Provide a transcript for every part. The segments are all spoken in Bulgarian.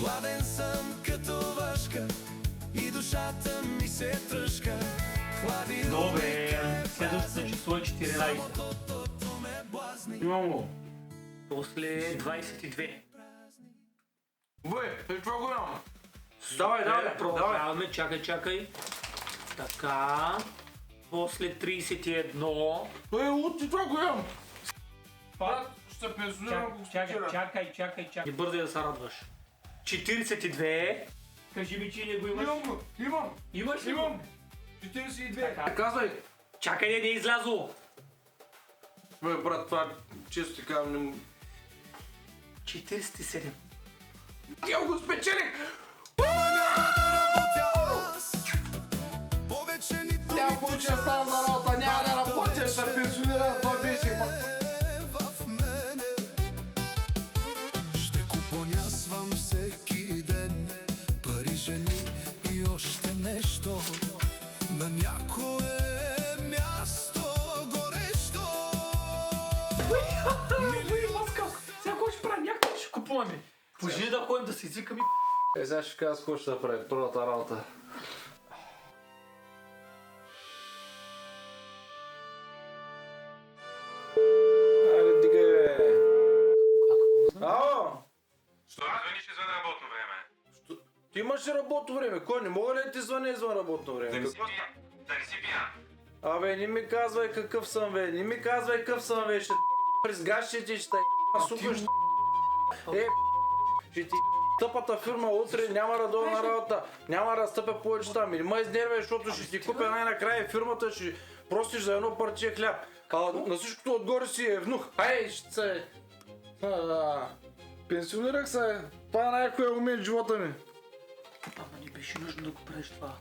Гладен съм като въшка и душата ми се тръшка. Добре, следващото число е 14. Имам го. После 22. Бе, това го имам. Давай. Продължаваме, чакай. Така. После 31. Това го имам. Брат, ще се пенсионирам, ако спечеля. Чакай. Не бързай да се радваш. 42. Кажи ми, че не го имаш. Имам го, имам. Имаш ли? Имам. 42. Така. Казвай. Чакай, не е излязло. Бе, брат, това често ти казвам, не... 47. Я го спечелих! Няма получа става за работа, няма да работя, ще се пенсионира, той беше в мене. Ще купонясвам всеки ден пари, жени и още нещо на някое място горещо. Маска, сега кой ще прави? Някакъв ще купуваме. Пожи да ходим да се извикаме. Сега ще кажа какво ще направи, първата работа. Айде, дигай, бе. Ало! Що звъниш извън работно време? Ти имаш ли работно време? Кой, не мога ли да ти звъня извън работно време? Да не си пиян. Абе, не ми казвай какъв съм, бе, ще през гащите, ще супаш, ще ти тъпата фирма утре няма редовна работа, няма да стъпя повече там. Или ма изнервяй, защото ще ти купя най-накрая фирмата, ще простиш за едно парче хляб. А на всичкото отгоре си е внук. Ай, ще се... Пенсионирах се, това е най-хубавия момент в живота ми. Ама не беше нужно да го правиш това.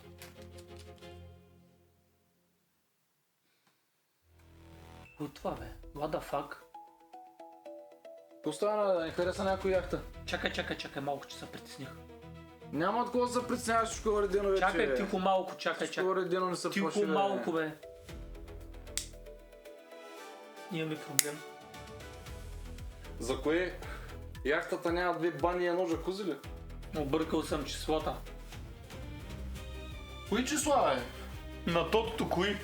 От това, бе. What the fuck? Остана да не хареса някой яхта. Чакай, малко че се притесних. Няма такова да се притесняваш, всичко е уредено вече. Чакай, тихо малко, Всичко е уредено, не се Тихо плаши, бе. малко, бе. Имаме проблем. За кое? Яхтата няма две бани и едно джакузи ли? Объркал съм числата. Кои числа, бе? На тотото кои?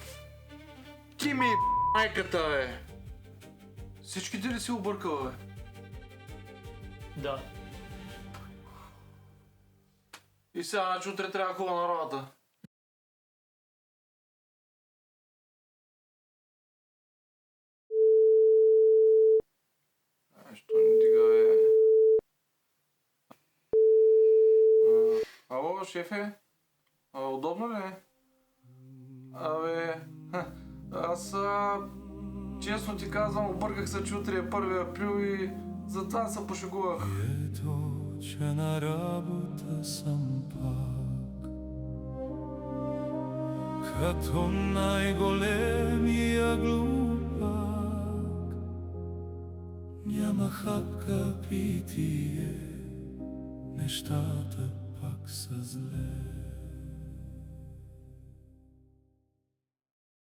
Ти ми майката, бе! Всичките ли си объркал, бе? Да. И сега, значи утре трябва хубава на работа. Що не дига, бе? Ало, шефе? Удобно ли е? Абе, аз честно ти казвам, обърках се, че утре е 1 април и затова се пошегувах. Ето, че на работа съм пак, като най-големия глупак. Няма хапка питие, нещата пак са зле.